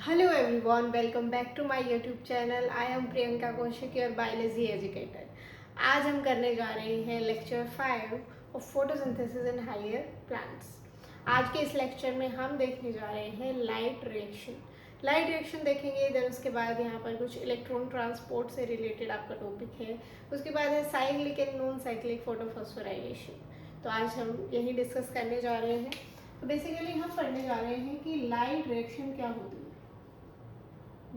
Hello everyone, welcome back to my YouTube channel. I am Priyanka Kaushik, your biology educator. आज हम करने जा रहे हैं lecture 5 of photosynthesis in higher plants. आज के इस लेक्चर में हम देखने जा रहे हैं लाइट रिएक्शन. लाइट रिएक्शन देखेंगे, देन उसके बाद यहाँ पर कुछ इलेक्ट्रॉन ट्रांसपोर्ट से रिलेटेड आपका टॉपिक है. उसके बाद है cyclic and non cyclic photophosphorylation. तो आज हम यही डिस्कस करने जा रहे हैं. तो बेसिकली हम पढ़ने जा रहे हैं कि लाइट रिएक्शन क्या होती है.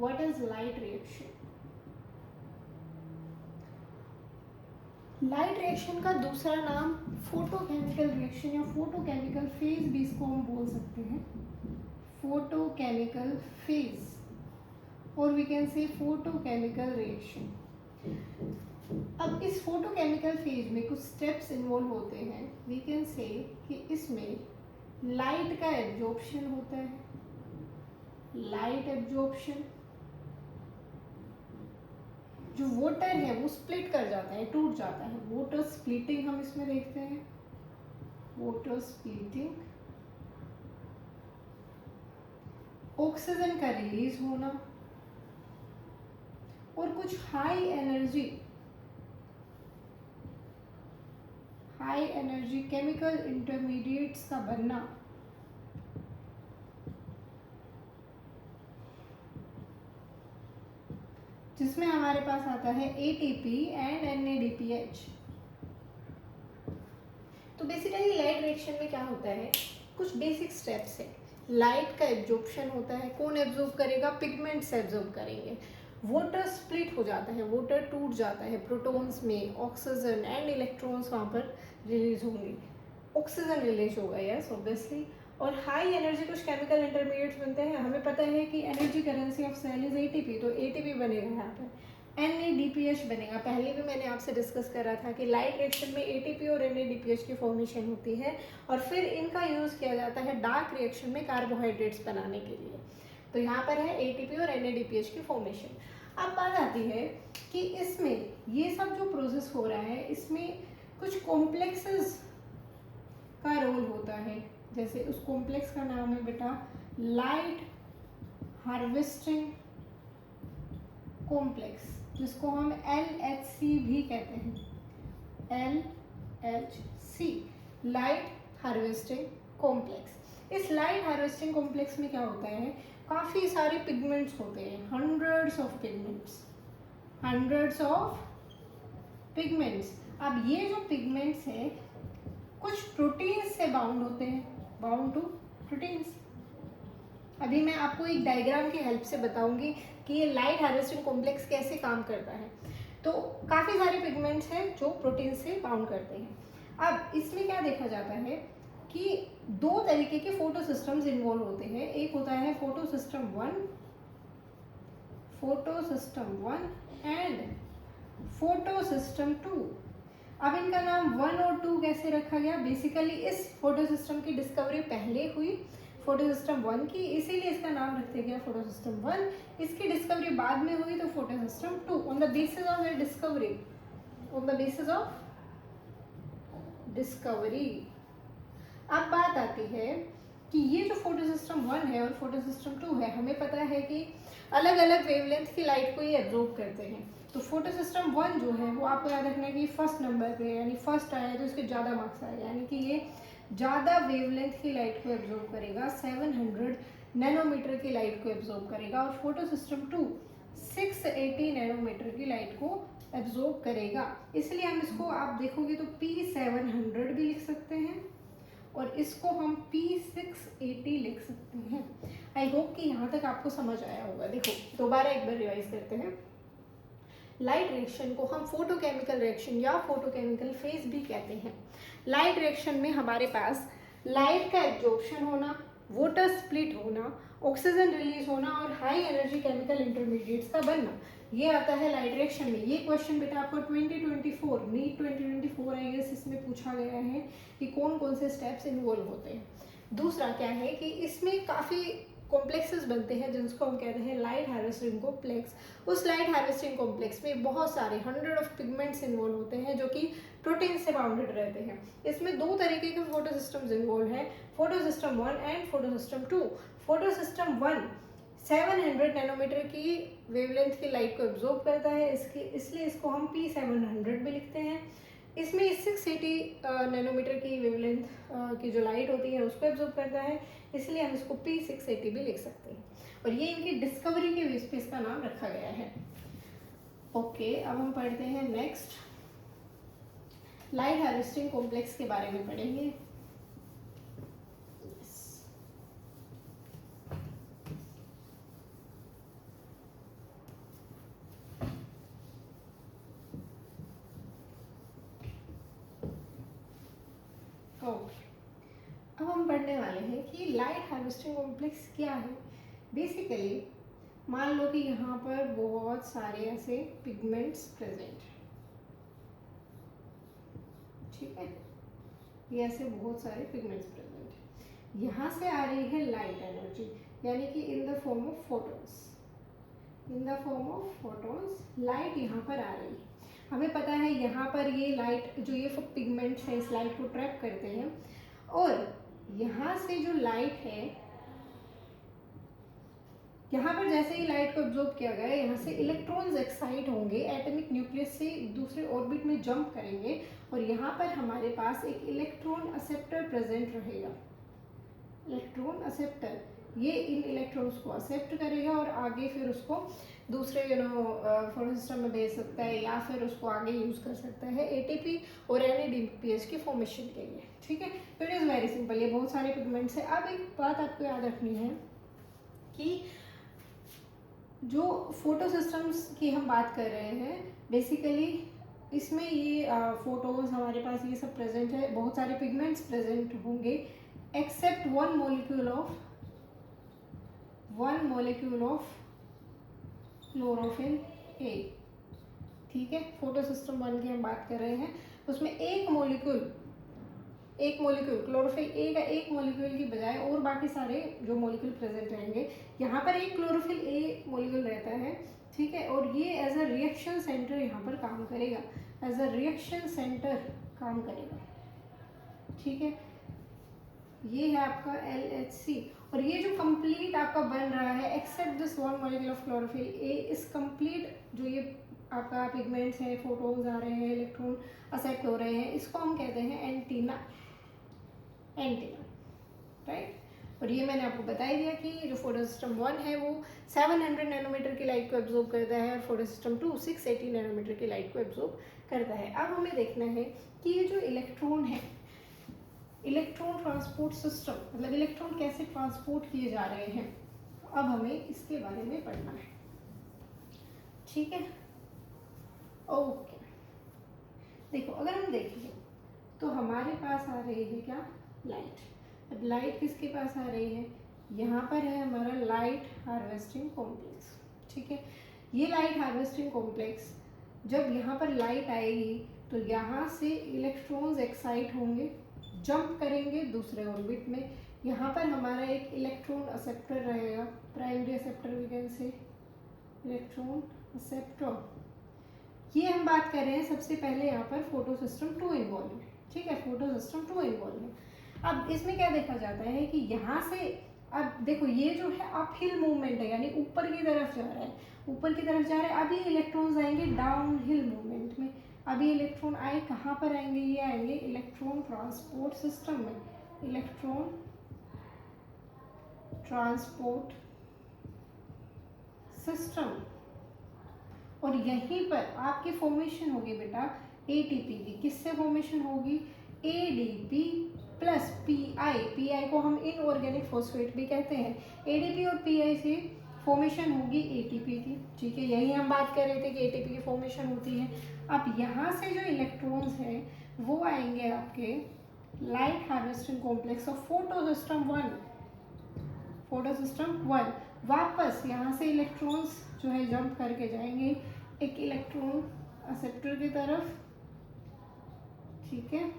What is light reaction? Light reaction का दूसरा नाम फोटोकेमिकल रिएक्शन या फोटोकेमिकल फेज भी इसको हम बोल सकते हैं. फोटोकेमिकल फेज और we can say photochemical reaction. अब इस फोटोकेमिकल फेज में कुछ स्टेप्स इन्वॉल्व होते हैं. वी कैन से कि इसमें लाइट का एब्जॉर्प्शन होता है. लाइट एब्जॉर्प्शन, जो वाटर है वो स्प्लिट कर जाता है, टूट जाता है. वाटर स्प्लिटिंग हम इसमें देखते हैं. वाटर स्प्लिटिंग, ऑक्सीजन का रिलीज होना और कुछ हाई एनर्जी केमिकल इंटरमीडिएट्स का बनना. जिसमें हमारे पास आता है ATP एंड NADPH. तो बेसिकली लाइट रिएक्शन में क्या होता है, कुछ बेसिक स्टेप्स है. लाइट का एब्जॉर्प्शन होता है. कौन एब्जॉर्ब करेगा? पिगमेंट्स एब्जॉर्ब करेंगे. वाटर स्प्लिट हो जाता है, वाटर टूट जाता है. प्रोटॉन्स में ऑक्सीजन एंड इलेक्ट्रॉन्स वहाँ पर रिलीज होंगे. ऑक्सीजन रिलीज होगा, यस ऑब्वियसली. और हाई एनर्जी कुछ केमिकल इंटरमीडिएट्स बनते हैं. हमें पता है कि energy currency of cell is ATP, तो ATP बनेगा यहाँ पर. NADPH बनेगा. पहले भी मैंने आपसे डिस्कस करा था कि लाइट रिएक्शन में ATP और NADPH की फॉर्मेशन होती है और फिर इनका यूज़ किया जाता है डार्क रिएक्शन में कार्बोहाइड्रेट्स बनाने के लिए. तो यहाँ पर है ATP और NADPH की फॉर्मेशन. अब बात आती है कि इसमें ये सब जो प्रोसेस हो रहा है इसमें कुछ कॉम्प्लेक्सेस का रोल होता है. जैसे उस कॉम्प्लेक्स का नाम है बेटा लाइट हार्वेस्टिंग कॉम्प्लेक्स, जिसको हम LHC भी कहते हैं. LHC, light harvesting complex. इस लाइट हार्वेस्टिंग कॉम्प्लेक्स में क्या होता है, काफ़ी सारे पिगमेंट्स होते हैं. Hundreds of pigments. अब ये जो पिगमेंट्स है कुछ प्रोटीन्स से बाउंड होते हैं, बाउंड टू प्रोटीन्स. अभी मैं आपको एक डायग्राम की हेल्प से बताऊंगी कि ये लाइट हार्वेस्टिंग कॉम्प्लेक्स कैसे काम करता है. तो काफ़ी सारे पिगमेंट्स हैं जो प्रोटीन से बाउंड करते हैं. अब इसमें क्या देखा जाता है कि दो तरीके के फोटो सिस्टम्स इन्वॉल्व होते हैं. एक होता है photo system 1 and photosystem 2. अब इनका नाम 1 और 2 कैसे रखा गया? बेसिकली इस फोटो सिस्टम की डिस्कवरी पहले हुई फोटो सिस्टम 1 की, इसीलिए इसका नाम रखते गया फोटो सिस्टम 1. इसकी डिस्कवरी बाद में हुई तो photo system 2. On the basis of the discovery. अब बात आती है कि ये जो फोटो सिस्टम 1 है और फोटो सिस्टम 2 है, हमें पता है कि अलग अलग वेवलेंथ की लाइट को ये एब्जॉर्ब करते हैं. तो फोटो सिस्टम 1 जो है वो आपको याद रखना है कि फर्स्ट नंबर पे, यानी फर्स्ट आया तो इसके ज़्यादा मार्क्स आएगा, यानी कि ये ज़्यादा वेवलेंथ की लाइट को एब्जॉर्ब करेगा. 700 नैनोमीटर की लाइट को एब्जॉर्ब करेगा. और फोटो सिस्टम 2 680 नैनोमीटर की लाइट को एब्जॉर्ब करेगा. इसलिए हम इसको आप देखोगे तो P700 भी लिख सकते हैं और इसको हम P680 लिख सकते हैं. आई होप कि यहाँ तक आपको समझ आया होगा. देखो दोबारा एक बार रिवाइज करते हैं. लाइट रिएक्शन को हम फोटोकेमिकल रिएक्शन या फोटोकेमिकल फेज भी कहते हैं. लाइट रिएक्शन में हमारे पास लाइट का एब्जॉर्प्शन होना, वाटर स्प्लिट होना, ऑक्सीजन रिलीज होना और हाई एनर्जी केमिकल इंटरमीडिएट्स का बनना, ये आता है लाइट रिएक्शन में. ये क्वेश्चन बेटा आपको 2024 नीट 2024 आई गेस इसमें पूछा गया है कि कौन कौन से स्टेप्स इन्वॉल्व होते हैं. दूसरा क्या है कि इसमें काफ़ी कॉम्प्लेक्सेस बनते हैं जिसको हम कहते हैं लाइट हार्वेस्टिंग कॉम्प्लेक्स. उस लाइट हार्वेस्टिंग कॉम्प्लेक्स में बहुत सारे 100 ऑफ पिगमेंट्स इन्वॉल्व होते हैं जो कि प्रोटीन से बाउंडेड रहते हैं. इसमें दो तरीके के फोटो सिस्टम्स इन्वॉल्व हैं, photosystem 1 and photosystem 2. Photosystem 1 700 nanometre की वेवलेंथ की लाइट को एब्जॉर्ब करता है, इसलिए इसको हम P700 भी लिखते हैं। इसमें 680 नैनोमीटर की वेवलेंथ की जो लाइट होती है उसको एब्जॉर्ब करता है, इसलिए हम इसको P680 भी लिख सकते हैं। और ये इनकी डिस्कवरी के बेस पे इसका नाम रखा गया है। ओके, अब हम पढ़ते हैं नेक्स्ट, लाइट हार्वेस्टिंग कॉम्प्लेक्स के बारे में पढ़ेंगे। अब हम पढ़ने वाले हैं कि लाइट हार्वेस्टिंग कॉम्प्लेक्स क्या है। बेसिकली मान लो कि यहाँ पर बहुत सारे ऐसे पिगमेंट्स प्रेजेंट, ठीक है, ये ऐसे बहुत सारे पिगमेंट्स प्रेजेंट, यहाँ से आ रही है लाइट एनर्जी, यानी कि in the form of photons, in the form of photons light यहाँ पर आ रही है। हमें पता है यहाँ पर ये लाइट, जो ये पिगमेंट्स हैं इस लाइट को ट्रैप करते हैं, और यहाँ से जो लाइट है, यहाँ पर जैसे ही लाइट को एब्जॉर्ब किया गया, यहाँ से इलेक्ट्रॉन्स एक्साइट होंगे, एटॉमिक न्यूक्लियस से दूसरे ऑर्बिट में जंप करेंगे, और यहाँ पर हमारे पास एक इलेक्ट्रॉन एक्सेप्टर प्रेजेंट रहेगा। इलेक्ट्रॉन एक्सेप्टर ये इन इलेक्ट्रॉन्स को एक्सेप्ट करेगा और आगे फिर उसको दूसरे फोटो सिस्टम में भेज सकता है, या फिर उसको आगे यूज़ कर सकता है एटीपी और NADPH की फॉर्मेशन के लिए, ठीक है। तो इट इज़ वेरी सिंपल, ये बहुत सारे पिगमेंट्स हैं। अब एक बात आपको याद रखनी है कि जो फोटो सिस्टम्स की हम बात कर रहे हैं, बेसिकली इसमें ये फोटोज हमारे पास ये सब प्रेजेंट है, बहुत सारे पिगमेंट्स प्रेजेंट होंगे, except one molecule of chlorophyll a, ठीक है। फोटो सिस्टम 1 की हम बात कर रहे हैं, उसमें एक मॉलिक्यूल क्लोरोफिल ए का एक मॉलिक्यूल की बजाय और बाकी सारे जो मॉलिक्यूल प्रेजेंट रहेंगे, यहाँ पर एक क्लोरोफिल ए मॉलिक्यूल रहता है, ठीक है, और ये एज अ रिएक्शन सेंटर यहाँ पर काम करेगा, एज अ रिएक्शन सेंटर काम करेगा, ठीक है। ये है आपका LHC, और ये जो कंप्लीट आपका बन रहा है except this one molecule of chlorophyll a, इस कंप्लीट जो ये आपका पिगमेंट्स है, फोटोन्स आ रहे हैं, इलेक्ट्रॉन एक्सेप्ट हो रहे हैं, इसको हम कहते हैं एंटीना, राइट। और ये मैंने आपको बता ही दिया कि जो फोटो सिस्टम 1 है वो 700 नैनोमीटर की लाइट को एब्जॉर्ब करता है, और फोटो सिस्टम 2 680 नैनोमीटर की लाइट को एब्जॉर्ब करता है। अब हमें देखना है कि ये जो इलेक्ट्रॉन है, इलेक्ट्रॉन ट्रांसपोर्ट सिस्टम, मतलब इलेक्ट्रॉन कैसे ट्रांसपोर्ट किए जा रहे हैं, अब हमें इसके बारे में पढ़ना है, ठीक है। ओके, देखो अगर हम देखें तो हमारे पास आ रही है क्या, लाइट। अब लाइट किसके पास आ रही है, यहाँ पर है हमारा लाइट हार्वेस्टिंग कॉम्प्लेक्स, ठीक है। ये लाइट हार्वेस्टिंग कॉम्प्लेक्स, जब यहाँ पर लाइट आएगी तो यहाँ से इलेक्ट्रॉन्स एक्साइट होंगे, जंप करेंगे दूसरे ऑर्बिट में। यहाँ पर हमारा एक इलेक्ट्रॉन एक्सेप्टर रहेगा, primary acceptor we can say, electron acceptor. ये हम बात कर रहे हैं सबसे पहले यहाँ पर फोटो सिस्टम 2 इन्वॉल्व है, ठीक है, फोटो सिस्टम 2 इन्वॉल्व है। अब इसमें क्या देखा जाता है कि यहाँ से, अब देखो ये जो है अप हिल मूवमेंट है, यानी ऊपर की तरफ जा रहा है, ऊपर की तरफ जा रहा है। अब ये इलेक्ट्रॉन्स आएंगे डाउन हिल मूवमेंट में। अब ये इलेक्ट्रॉन आए कहाँ पर आएंगे, ये आएंगे इलेक्ट्रॉन ट्रांसपोर्ट सिस्टम में, इलेक्ट्रॉन ट्रांसपोर्ट सिस्टम। और यहीं पर आपकी फॉर्मेशन होगी बेटा एटीपी की। किससे फॉर्मेशन होगी, एडीपी प्लस पीआई को हम इनऑर्गेनिक फॉस्फेट भी कहते हैं। एडीपी और पीआई से फॉर्मेशन होगी एटीपी की, ठीक है। यही हम बात कर रहे थे कि एटीपी की फॉर्मेशन होती है। अब यहाँ से जो इलेक्ट्रॉन्स हैं वो आएंगे आपके light harvesting complex of photo system 1, photo system 1। वापस यहाँ से इलेक्ट्रॉन्स जो है जंप करके जाएंगे एक इलेक्ट्रॉन एक्सेप्टर की तरफ, ठीक है।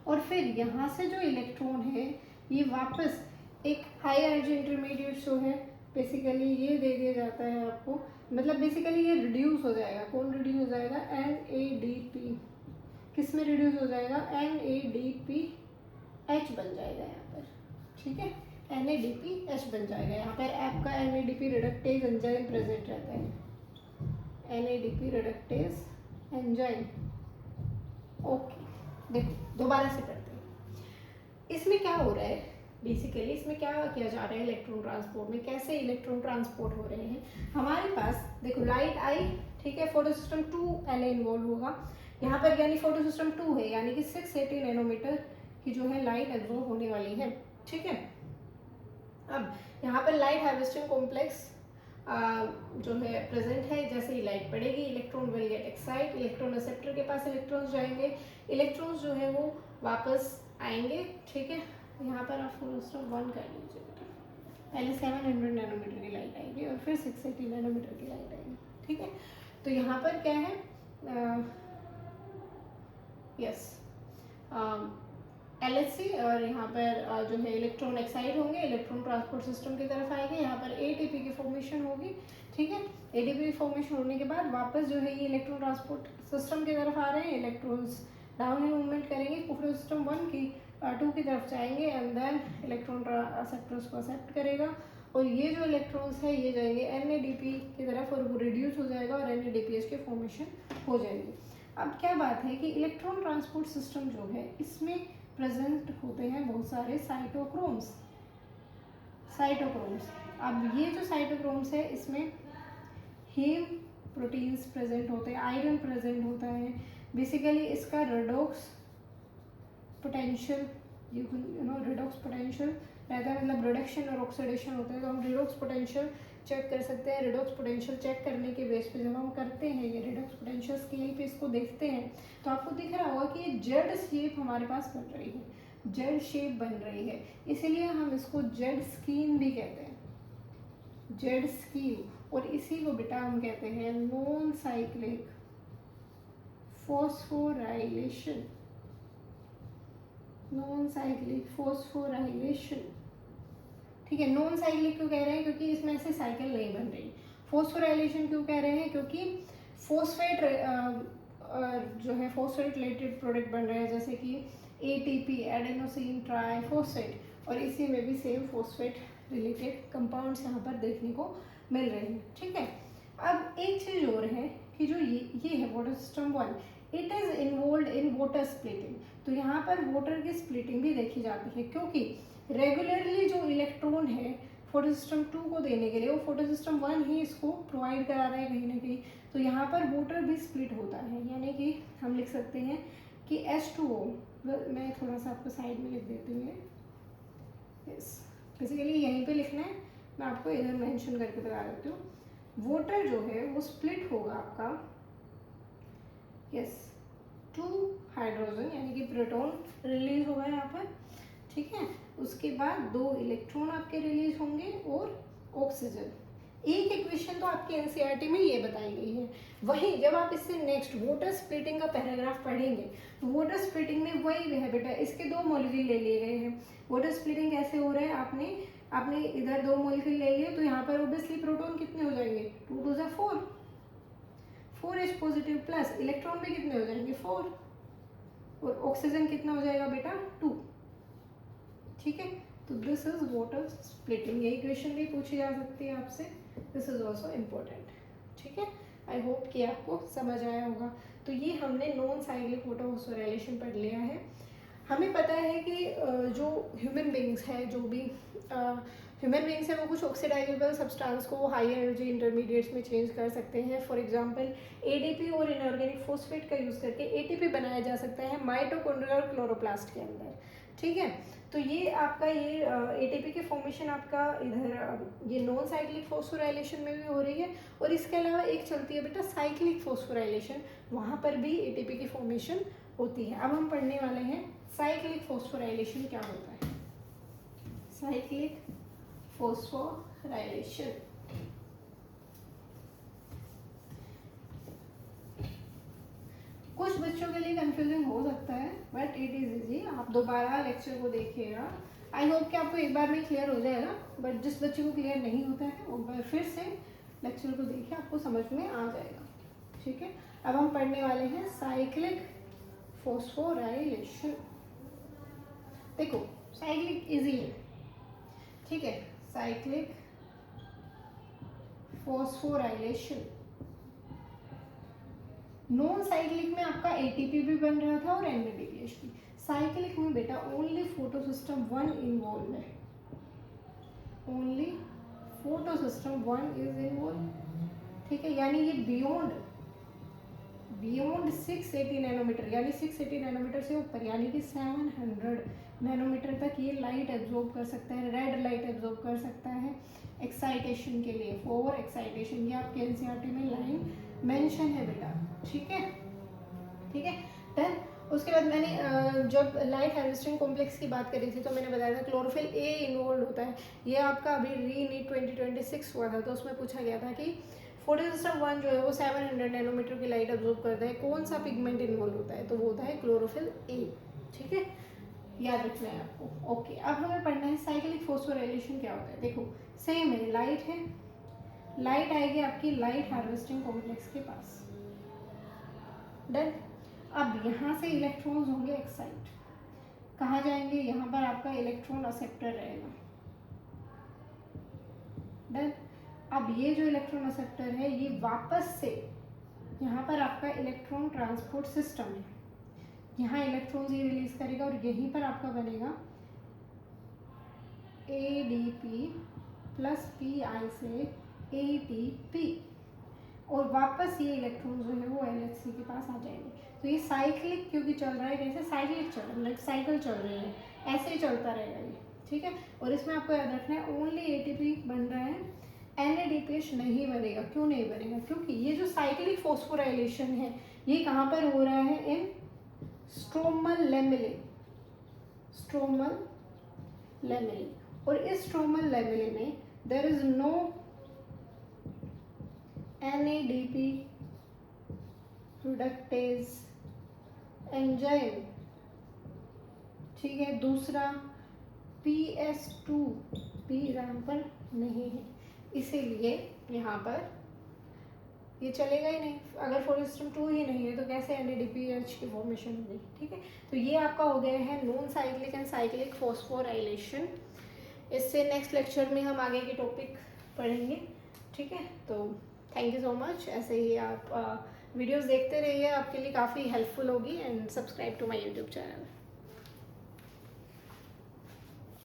और फिर यहाँ से जो इलेक्ट्रॉन है ये वापस एक हाई एनर्जी इंटरमीडिएट जो है, बेसिकली ये दे दिया जाता है आपको, मतलब बेसिकली ये रिड्यूस हो जाएगा। कौन रिड्यूस हो जाएगा, NADP। किस में रिड्यूस हो जाएगा, NADPH बन जाएगा यहाँ पर, ठीक है, NADPH बन जाएगा। यहाँ पर आपका NADP रिडक्टेज एंजाइम प्रेजेंट रहता है, NADP रिडक्टेज एंजाइम। ओके, देखो दोबारा से करते हैं। इसमें क्या हो रहा है बेसिकली, इसमें क्या किया जा रहा है इलेक्ट्रॉन ट्रांसपोर्ट में, कैसे इलेक्ट्रॉन ट्रांसपोर्ट हो रहे हैं। हमारे पास देखो लाइट आई, ठीक है, फोटो सिस्टम 2 पहले इन्वॉल्व होगा यहाँ पर, यानी फोटो सिस्टम 2 है, यानी कि 680 नैनोमीटर की जो है लाइट एब्जॉर्ब होने वाली है, ठीक है। अब यहाँ पर लाइट हार्वेस्टिंग कॉम्प्लेक्स जो है प्रेजेंट है। जैसे ही लाइट पड़ेगी electron will get excite, electron receptor के पास इलेक्ट्रॉन्स जाएंगे, इलेक्ट्रॉन्स जो है वो वापस आएंगे, ठीक है। यहाँ पर आप फोटो सिस्टम 1 कर लीजिए बेटा, पहले 700 नैनोमीटर की लाइट आएगी और फिर 680 नैनोमीटर की लाइट आएगी, ठीक है। तो यहाँ पर क्या है, यस LHC, और यहाँ पर जो है इलेक्ट्रॉन एक्साइड होंगे, इलेक्ट्रॉन ट्रांसपोर्ट सिस्टम की तरफ आएंगे, यहाँ पर ATP की फॉर्मेशन होगी, ठीक है। ATP की फॉर्मेशन होने के बाद वापस जो है ये इलेक्ट्रॉन ट्रांसपोर्ट सिस्टम की तरफ आ रहे हैं, इलेक्ट्रॉन्स डाउन मूवमेंट करेंगे, फोटो सिस्टम 2 की तरफ जाएंगे एंड देन इलेक्ट्रॉन एक्सेप्टर्स को एक्सेप्ट करेगा, और ये जो इलेक्ट्रॉन्स है ये जाएंगे NADP की तरफ और वो रिड्यूस हो जाएगा और NADPH की फॉर्मेशन हो जाएगी। अब क्या बात है कि इलेक्ट्रॉन ट्रांसपोर्ट सिस्टम जो है इसमें प्रेजेंट होते हैं बहुत सारे साइटोक्रोम्स। अब ये जो साइटोक्रोम्स है इसमें हीम प्रोटीन्स प्रेजेंट होते हैं, आयरन प्रेजेंट होता है। बेसिकली इसका रेडॉक्स पोटेंशियल, रेडॉक्स पोटेंशियल रहता है, मतलब रिडक्शन और ऑक्सीडेशन होता है। तो हम रेडॉक्स पोटेंशियल चेक कर सकते हैं। रेडॉक्स पोटेंशियल चेक करने के बेस पे जब हम करते हैं ये रेडॉक्स पोटेंशियल स्केल पे इसको देखते हैं तो आपको दिख रहा होगा कि ये जेड शेप हमारे पास बन रही है, जेड शेप बन रही है, इसीलिए हम इसको जेड स्कीन भी कहते हैं, जेड स्कीन। और इसी को बेटा हम कहते हैं non cyclic phosphorylation, non cyclic phosphorylation, ठीक है। नॉन साइक्लिक क्यों कह रहे हैं, क्योंकि इसमें से साइकिल नहीं बन रही। फॉस्फोराइलेशन क्यों कह रहे हैं, क्योंकि फॉस्फेट जो है फॉस्फेट रिलेटेड प्रोडक्ट बन रहे हैं, जैसे कि ATP एडेनोसिन ट्राइफॉस्फेट, और इसी में भी सेम फॉस्फेट रिलेटेड कंपाउंड्स यहाँ पर देखने को मिल रहे हैं, ठीक है। अब एक चीज़ और है कि जो ये है water system 1, it is involve in water splitting. तो यहाँ पर वाटर की स्प्लिटिंग भी देखी जाती है, क्योंकि रेगुलरली जो इलेक्ट्रॉन है फोटो सिस्टम 2 को देने के लिए वो फोटो सिस्टम 1 ही इसको प्रोवाइड करा रहा है कहीं ना कहीं। तो यहाँ पर वाटर भी स्प्लिट होता है, यानी कि हम लिख सकते हैं कि H2O, मैं थोड़ा सा आपको साइड में लिख देती हूँ, यस बेसिकली यहीं पे लिखना है, मैं आपको इधर मेंशन करके बता देती हूँ। वाटर जो है वो स्प्लिट होगा आपका, यस 2 हाइड्रोजन यानी कि प्रोटॉन रिलीज होगा यहाँ पर, ठीक है। उसके बाद 2 इलेक्ट्रॉन आपके रिलीज होंगे और ऑक्सीजन। एक इक्वेशन तो आपके NCERT में ये बताई गई है। वहीं जब आप इससे नेक्स्ट वाटर स्प्लिटिंग का पैराग्राफ पढ़ेंगे तो वाटर स्प्लिटिंग में वही है बेटा, इसके 2 मॉलिक्यूल ले लिए गए हैं। वाटर स्प्लिटिंग कैसे हो रहा है, आपने इधर 2 मॉलिक्यूल ले लिए तो यहाँ पर ओब्वियसली प्रोटॉन कितने हो जाएंगे, 2 2 4, 4H पॉजिटिव प्लस इलेक्ट्रॉन भी कितने हो जाएंगे 4, और ऑक्सीजन कितना हो जाएगा बेटा 2, ठीक है। तो दिस इज वाटर स्प्लिटिंग। ये इक्वेशन भी पूछी जा सकती है आपसे, दिस इज ऑल्सो इम्पोर्टेंट, ठीक है। आई होप कि आपको समझ आया होगा। तो ये हमने नॉन साइक्लिक वाटर फॉस्फोराइलेशन पढ़ लिया है। हमें पता है कि जो ह्यूमन बींग्स है, जो भी ह्यूमन बींग्स है वो कुछ ऑक्सीडाइजेबल सब्सटेंस को हाई एनर्जी इंटरमीडिएट्स में चेंज कर सकते हैं। फॉर एग्जांपल ADP और इनऑर्गेनिक फॉस्फेट का यूज़ करके ATP बनाया जा सकता है माइटोकॉन्ड्रिया और क्लोरोप्लास्ट के अंदर, ठीक है। तो ये आपका ये ATP की फॉर्मेशन आपका इधर ये नॉन साइक्लिक फॉस्फोराइलेशन में भी हो रही है, और इसके अलावा एक चलती है बेटा साइक्लिक फॉस्फोराइलेशन, वहाँ पर भी ATP की फॉर्मेशन होती है। अब हम पढ़ने वाले हैं साइक्लिक फॉस्फोराइलेशन क्या होता है। साइक्लिक फॉस्फोराइलेशन, कुछ बच्चों के लिए कंफ्यूजिंग हो सकता है बट इट इज इजी। आप दोबारा लेक्चर को देखिएगा, आई होप कि आपको एक बार में क्लियर हो जाएगा, बट जिस बच्चे को क्लियर नहीं होता है वो बार फिर से लेक्चर को देखिए, आपको समझ में आ जाएगा, ठीक है। अब हम पढ़ने वाले हैं साइक्लिक फॉस्फोराइलेशन। देखो साइक्लिक इजी है, ठीक है, साइक्लिक फॉस्फोराइलेशन। नॉन साइक्लिक में आपका एटीपी भी बन रहा था और एनएडीपीएच भी। साइक्लिक में बेटा ओनली फोटोसिस्टम 1 इन्वॉल्व है, ओनली फोटोसिस्टम 1 इज इन्वॉल्व, ठीक है। यानी ये बियॉन्ड 680 नैनोमीटर, यानी 680 नैनोमीटर से ऊपर, यानी कि 700 नैनोमीटर तक ये लाइट एब्जॉर्ब कर सकता है, रेड लाइट एब्जॉर्ब कर सकता है एक्साइटेशन के लिए, फॉर एक्साइटेशन। ये आपके एनसीईआरटी में लाइन मेंशन है बेटा, ठीक है, ठीक है। देन उसके बाद मैंने जब लाइट हार्वेस्टिंग कॉम्प्लेक्स की बात करी थी तो मैंने बताया था क्लोरोफिल ए इन्वॉल्व होता है। ये आपका अभी रीनीट 2026 हुआ था तो उसमें पूछा गया था कि फोटोसिस्टम 1 जो है वो 700 नैनोमीटर की लाइट अब्जॉर्ब करता है, कौन सा पिगमेंट इन्वॉल्व होता है, तो वो होता है क्लोरोफिल ए, ठीक है, याद रखना है आपको। ओके, अब हमें पढ़ना है साइक्लिक फॉस्फोराइलेशन क्या होता है। देखो सेम है, लाइट है, लाइट आएगी आपकी लाइट हार्वेस्टिंग कॉम्प्लेक्स के पास, डन। अब यहाँ से इलेक्ट्रॉन्स होंगे एक्साइट, कहाँ जाएंगे, यहाँ पर आपका इलेक्ट्रॉन एक्सेप्टर रहेगा, डन। अब ये जो इलेक्ट्रॉन एक्सेप्टर है ये वापस से यहाँ पर आपका इलेक्ट्रॉन ट्रांसपोर्ट सिस्टम है, यहाँ इलेक्ट्रॉन्स ये रिलीज करेगा और यहीं पर आपका बनेगा ADP प्लस PI से ATP, और वापस ये इलेक्ट्रॉन जो है वो LHC के पास आ जाएंगे। तो ये साइक्लिक क्योंकि चल रहा है, कैसे साइक्लिक चल रहा है, लाइक साइकिल चल रही है, ऐसे ही चलता रहेगा ये, ठीक है। और इसमें आपको याद रखना है ओनली ATP बन रहा है, NADPH नहीं बनेगा। क्यों नहीं बनेगा, क्योंकि ये जो साइक्लिक फॉस्फोराइलेशन है ये कहाँ पर हो रहा है, इन स्ट्रोमल लेमेले, स्ट्रोमल लेमेले। और इस स्ट्रोमल लेमेले में there is no NADP reductase enzyme, ठीक है। दूसरा PS2 भी यहाँ पर नहीं है, इसीलिए यहाँ पर ये चलेगा ही नहीं। अगर फोटोसिस्टम 2 ही नहीं है तो कैसे NADPH की फॉर्मेशन होगी, ठीक है। तो ये आपका हो गया है non cyclic and cyclic phosphorylation. इससे नेक्स्ट लेक्चर में हम आगे के टॉपिक पढ़ेंगे, ठीक है। तो थैंक यू सो मच, ऐसे ही आप वीडियोस देखते रहिए, आपके लिए काफ़ी हेल्पफुल होगी। And subscribe to my YouTube channel.